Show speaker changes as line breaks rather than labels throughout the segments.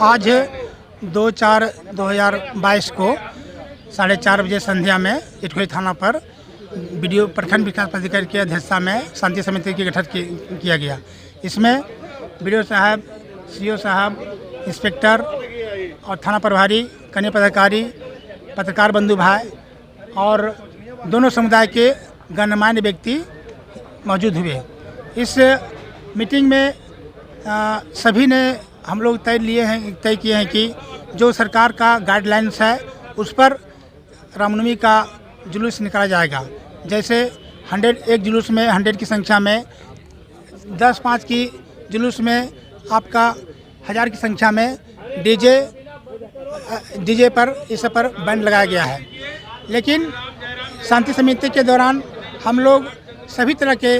आज 2/4/2022 को 4:30 बजे संध्या में इटखोरी थाना पर वीडियो प्रखंड विकास पदाधिकारी की अध्यक्षता में शांति समिति की गठन किया गया। इसमें वीडियो साहब, सीओ साहब, इंस्पेक्टर और थाना प्रभारी, कनीय पदाधिकारी, पत्रकार बंधु भाई और दोनों समुदाय के गणमान्य व्यक्ति मौजूद हुए। इस मीटिंग में सभी ने हम लोग तय किए हैं कि जो सरकार का गाइडलाइंस है उस पर रामनवमी का जुलूस निकाला जाएगा। जैसे 100 जुलूस में 100 की संख्या में 10-5 की जुलूस में आपका 1000 की संख्या में डीजे पर इस पर बैंड लगाया गया है। लेकिन शांति समिति के दौरान हम लोग सभी तरह के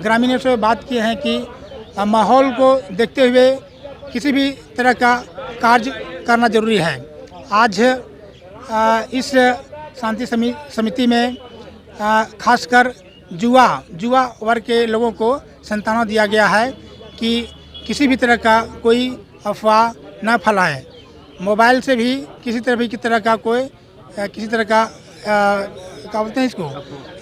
ग्रामीणों से बात किए हैं कि माहौल को देखते हुए किसी भी तरह का कार्य करना जरूरी है। आज इस शांति समिति में खासकर जुआ वर्ग के लोगों को सांत्वना दिया गया है कि किसी भी तरह का कोई अफवाह न फैलाए। मोबाइल से भी किसी तरह का क्या बोलते हैं इसको,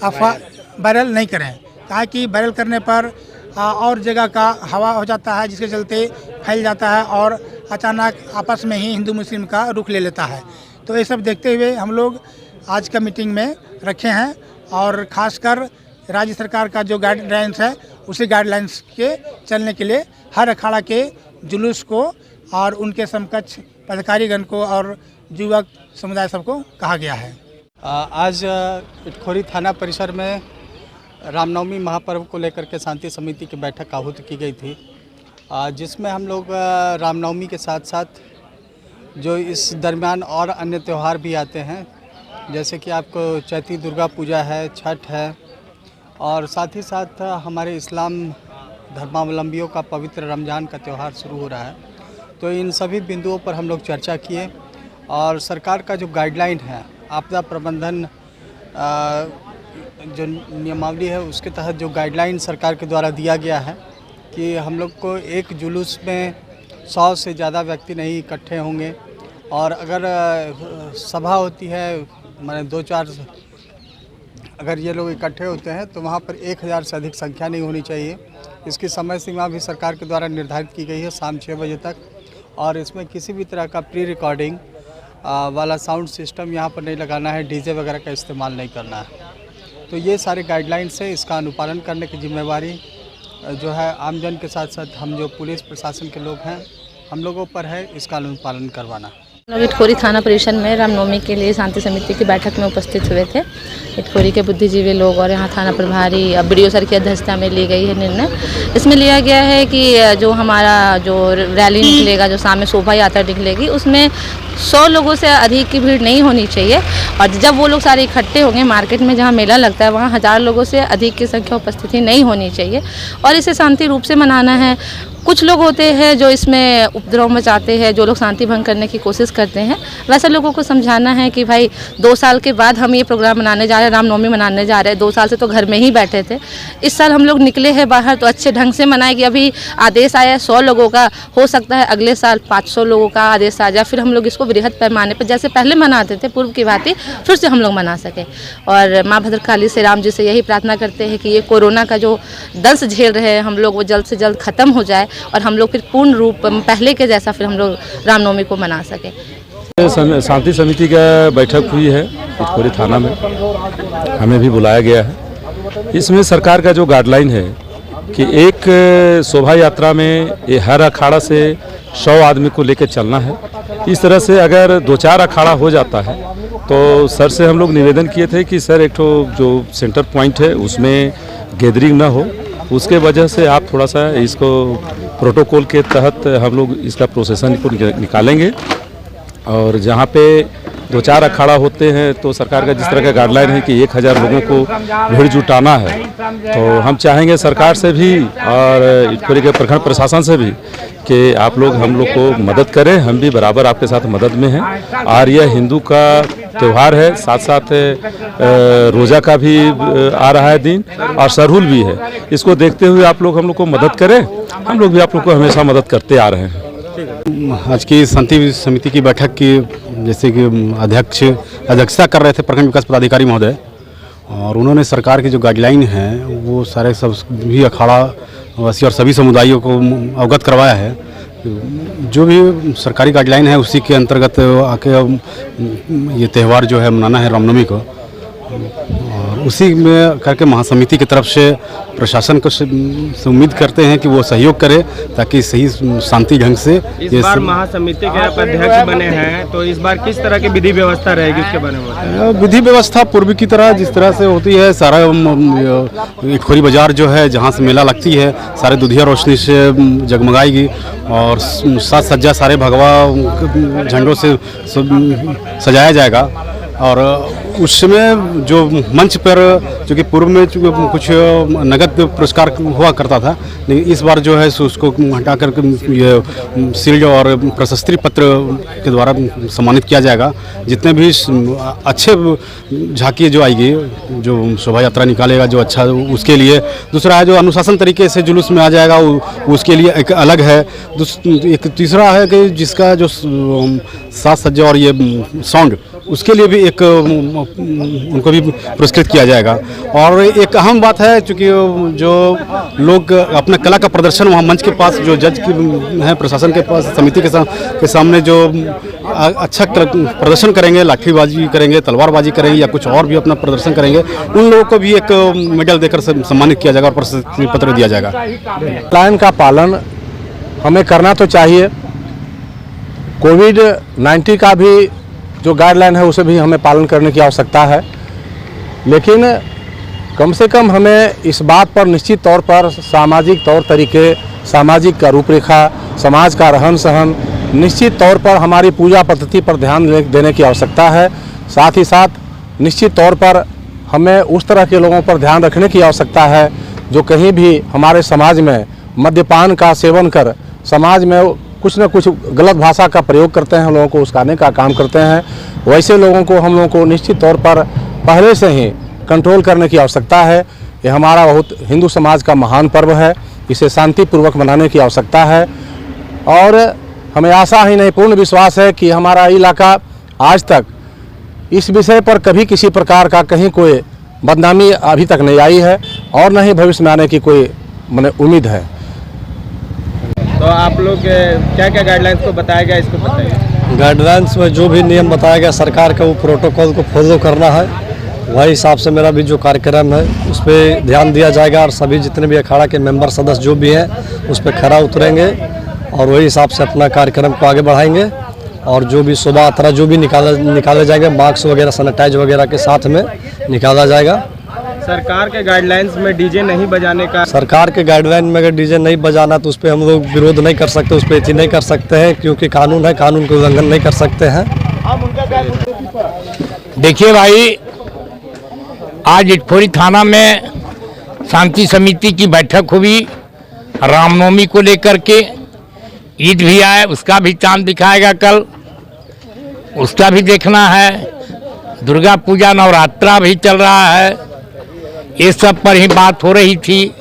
अफवाह वायरल नहीं करें, ताकि वायरल करने पर और जगह का हवा हो जाता है, जिसके चलते फैल जाता है और अचानक आपस में ही हिंदू मुस्लिम का रुख ले लेता है। तो ये सब देखते हुए हम लोग आज का मीटिंग में रखे हैं और ख़ासकर राज्य सरकार का जो गाइडलाइंस है उसी गाइडलाइंस के चलने के लिए हर अखाड़ा के जुलूस को और उनके समकक्ष पदाधिकारीगण को और युवक समुदाय सबको कहा गया है।
आज इटखोरी थाना परिसर में रामनवमी महापर्व को लेकर के शांति समिति की बैठक आहूत की गई थी, जिसमें हम लोग रामनवमी के साथ साथ जो इस दरमियान और अन्य त्यौहार भी आते हैं, जैसे कि आपको चैती दुर्गा पूजा है, छठ है और साथ ही साथ हमारे इस्लाम धर्मावलंबियों का पवित्र रमज़ान का त्यौहार शुरू हो रहा है। तो इन सभी बिंदुओं पर हम लोग चर्चा किए और सरकार का जो गाइडलाइन है आपदा प्रबंधन जो नियमावली है उसके तहत जो गाइडलाइन सरकार के द्वारा दिया गया है कि हम लोग को एक जुलूस में 100 से ज़्यादा व्यक्ति नहीं इकट्ठे होंगे और अगर सभा होती है माने 2-4 अगर ये लोग इकट्ठे होते हैं तो वहाँ पर 1000 से अधिक संख्या नहीं होनी चाहिए। इसकी समय सीमा भी सरकार के द्वारा निर्धारित की गई है शाम 6 बजे तक और इसमें किसी भी तरह का प्री रिकॉर्डिंग वाला साउंड सिस्टम यहाँ पर नहीं लगाना है, डीजे वगैरह का इस्तेमाल नहीं करना है। तो ये सारे गाइडलाइंस है, इसका अनुपालन करने की जिम्मेवारी जो है आमजन के साथ साथ हम जो पुलिस प्रशासन के लोग हैं हम लोगों पर है, इसका अनुपालन करवाना।
इटखोरी थाना परिसर में रामनवमी के लिए शांति समिति की बैठक में उपस्थित हुए थे इटखोरी के बुद्धिजीवी लोग और यहाँ थाना प्रभारी बीडीओ सर की अध्यक्षता में ली गई है निर्णय। इसमें लिया गया है कि जो हमारा जो रैली निकलेगा, जो शाम में शोभा यात्रा निकलेगी, उसमें 100 लोगों से अधिक की भीड़ नहीं होनी चाहिए और जब वो लोग सारे इकट्ठे होंगे मार्केट में जहाँ मेला लगता है वहाँ 1000 लोगों से अधिक की संख्या उपस्थिति नहीं होनी चाहिए और इसे शांति रूप से मनाना है। कुछ लोग होते हैं जो इसमें उपद्रव मचाते हैं, जो लोग शांति भंग करने की कोशिश करते हैं, वैसे लोगों को समझाना है कि भाई 2 साल के बाद हम ये प्रोग्राम मनाने जा रहे हैं, रामनवमी मनाने जा रहे हैं। 2 साल से तो घर में ही बैठे थे, इस साल हम लोग निकले हैं बाहर तो अच्छे ढंग से मनाए कि अभी आदेश आया है 100 लोगों का, हो सकता है अगले साल 500 लोगों का आदेश आ जाए, फिर हम लोग इसको बृहद पैमाने पर जैसे पहले मनाते थे पूर्व की भांति फिर से हम लोग मना सकें। और माँ भद्रकाली से राम जी से यही प्रार्थना करते हैं कि ये कोरोना का जो दंश झेल रहे हैं हम लोग वो जल्द से जल्द ख़त्म हो जाए और हम लोग फिर पूर्ण रूप पहले के जैसा फिर हम लोग रामनवमी को मना सकें।
शांति समिति का बैठक हुई है इटखोरी थाना में, हमें भी बुलाया गया है। इसमें सरकार का जो गाइडलाइन है कि एक शोभा यात्रा में हर अखाड़ा से 100 आदमी को लेकर चलना है। इस तरह से अगर 2-4 अखाड़ा हो जाता है तो सर से हम लोग निवेदन किए थे कि सर एक तो जो सेंटर पॉइंट है उसमें गैदरिंग ना हो, उसके वजह से आप थोड़ा सा इसको प्रोटोकॉल के तहत हम लोग इसका प्रोसेसन को निकालेंगे और जहाँ पे 2-4 अखाड़ा होते हैं तो सरकार का जिस तरह का गाइडलाइन है कि 1000 लोगों को भीड़ जुटाना है, तो हम चाहेंगे सरकार से भी और इटखोरी के प्रखंड प्रशासन से भी कि आप लोग हम लोग को मदद करें, हम भी बराबर आपके साथ मदद में हैं। और यह हिंदू का त्यौहार है, साथ साथ रोज़ा का भी आ रहा है दिन और सरहुल भी है। इसको देखते हुए आप लोग हम लोग को मदद करें, हम लोग भी आप लोग को हमेशा मदद करते आ रहे हैं।
आज की शांति समिति की बैठक की जैसे कि अध्यक्षता कर रहे थे प्रखंड विकास पदाधिकारी महोदय, और उन्होंने सरकार की जो गाइडलाइन है वो सारे सब भी अखाड़ा वासी और सभी समुदायों को अवगत करवाया है। जो भी सरकारी गाइडलाइन है उसी के अंतर्गत आके ये त्यौहार जो है मनाना है रामनवमी को, और उसी में करके महासमिति की तरफ से प्रशासन को से उम्मीद करते हैं कि वो सहयोग करे ताकि सही शांति ढंग से
इस बार महासमिति के आप अध्यक्ष बने हैं, तो इस बार किस तरह की विधि व्यवस्था रहेगी उसके बारे में?
विधि व्यवस्था पूर्व की तरह जिस तरह से होती है, सारा खोरी बाजार जो है जहाँ से मेला लगती है सारे दुधिया रोशनी से जगमगाएगी और साज सज्जा सारे भगवा झंडों से सजाया जाएगा। और उस समय जो मंच पर जो कि पूर्व में कुछ नगद पुरस्कार हुआ करता था, लेकिन इस बार जो है उसको हटाकर ये शील्ड और प्रशस्ति पत्र के द्वारा सम्मानित किया जाएगा। जितने भी अच्छे झांकी जो आएगी, जो शोभा यात्रा निकालेगा जो अच्छा, उसके लिए दूसरा है जो अनुशासन तरीके से जुलूस में आ जाएगा उसके लिए एक अलग है। एक तीसरा है कि जिसका जो साज सज्जा और ये साउंड उसके लिए भी एक उनको भी पुरस्कृत किया जाएगा। और एक अहम बात है चूँकि जो लोग अपना कला का प्रदर्शन वहाँ मंच के पास जो जज की है प्रशासन के पास समिति के सामने जो अच्छा प्रदर्शन करेंगे, लाठीबाजी करेंगे, तलवारबाजी करेंगे या कुछ और भी अपना प्रदर्शन करेंगे, उन लोगों को भी एक मेडल देकर सम्मानित किया जाएगा और प्रशस्ति पत्र दिया जाएगा।
गाइडलाइन का पालन हमें करना तो चाहिए। कोविड-19 का भी जो गाइडलाइन है उसे भी हमें पालन करने की आवश्यकता है, लेकिन कम से कम हमें इस बात पर निश्चित तौर पर सामाजिक तौर तरीके, सामाजिक का रूपरेखा, समाज का रहन सहन, निश्चित तौर पर हमारी पूजा पद्धति पर ध्यान देने की आवश्यकता है। साथ ही साथ निश्चित तौर पर हमें उस तरह के लोगों पर ध्यान रखने की आवश्यकता है जो कहीं भी हमारे समाज में मद्यपान का सेवन कर समाज में कुछ न कुछ गलत भाषा का प्रयोग करते हैं, लोगों को उस्काने का काम करते हैं। वैसे लोगों को हम लोगों को निश्चित तौर पर पहले से ही कंट्रोल करने की आवश्यकता है। ये हमारा बहुत हिंदू समाज का महान पर्व है, इसे शांतिपूर्वक मनाने की आवश्यकता है। और हमें आशा ही नहीं पूर्ण विश्वास है कि हमारा इलाका आज तक इस विषय पर कभी किसी प्रकार का कहीं कोई बदनामी अभी तक नहीं आई है और न ही भविष्य में आने की कोई उम्मीद है।
तो आप लोग क्या क्या गाइडलाइंस को बताया गया, इसको बताइए।
गाइडलाइंस में जो भी नियम बताया गया सरकार का, वो प्रोटोकॉल को फॉलो करना है। वही हिसाब से मेरा भी जो कार्यक्रम है उस पर ध्यान दिया जाएगा और सभी जितने भी अखाड़ा के मेंबर सदस्य जो भी हैं उस पर खरा उतरेंगे और वही हिसाब से अपना कार्यक्रम को आगे बढ़ाएंगे। और जो भी शोभा यात्रा जो भी निकाले जाएंगे, मास्क वगैरह सैनिटाइज वगैरह के साथ में निकाला जाएगा।
सरकार के गाइडलाइंस में डीजे नहीं बजाने का,
सरकार के गाइडलाइन में अगर डीजे नहीं बजाना तो उस पर हम लोग विरोध नहीं कर सकते, उस पर एथी नहीं कर सकते हैं, क्योंकि कानून है, कानून का उल्लंघन नहीं कर सकते हैं।
देखिए भाई, आज इटखोरी थाना में शांति समिति की बैठक हुई रामनवमी को लेकर के। ईद भी आए, उसका भी चांद दिखाएगा कल, उसका भी देखना है। दुर्गा पूजा नवरात्रा भी चल रहा है, ये सब पर ही बात हो रही थी।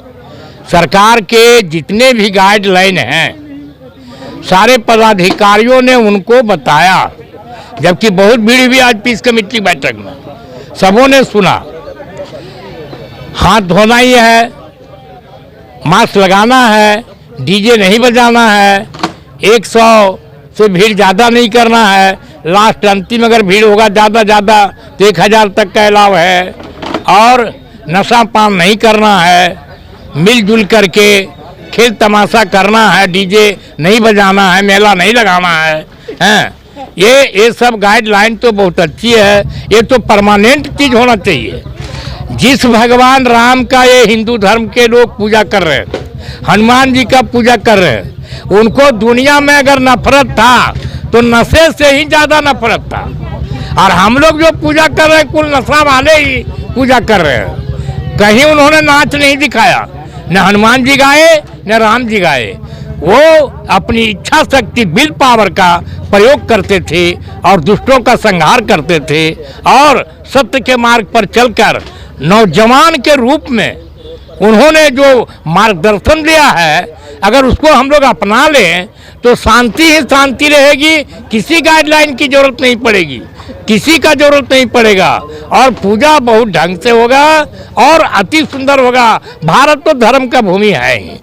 सरकार के जितने भी गाइडलाइन हैं सारे पदाधिकारियों ने उनको बताया, जबकि बहुत भीड़ हुई आज पीस कमेटी बैठक में, सबों ने सुना। हाथ धोना ही है, मास्क लगाना है, डीजे नहीं बजाना है, 100 से भीड़ ज़्यादा नहीं करना है। लास्ट अंतिम अगर भीड़ होगा ज़्यादा तो 1000 तक का अलाव है। और नशा पान नहीं करना है, मिलजुल करके खेल तमाशा करना है, डीजे नहीं बजाना है, मेला नहीं लगाना है। हैं ये सब गाइडलाइन तो बहुत अच्छी है, ये तो परमानेंट चीज़ होना चाहिए। जिस भगवान राम का ये हिंदू धर्म के लोग पूजा कर रहे हैं, हनुमान जी का पूजा कर रहे हैं, उनको दुनिया में अगर नफरत था तो नशे से ही ज़्यादा नफरत था। और हम लोग जो पूजा कर रहे हैं कुल नशा वाले ही पूजा कर रहे हैं। कहीं उन्होंने नाच नहीं दिखाया, न हनुमान जी गाए न राम जी गाए। वो अपनी इच्छा शक्ति विल पावर का प्रयोग करते थे और दुष्टों का संहार करते थे और सत्य के मार्ग पर चलकर नौजवान के रूप में उन्होंने जो मार्गदर्शन दिया है अगर उसको हम लोग अपना लें तो शांति ही शांति रहेगी, किसी गाइडलाइन की जरूरत नहीं पड़ेगी, किसी का जरूरत नहीं पड़ेगा और पूजा बहुत ढंग से होगा और अति सुंदर होगा। भारत तो धर्म का भूमि है ही,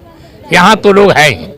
यहाँ तो लोग हैं ही।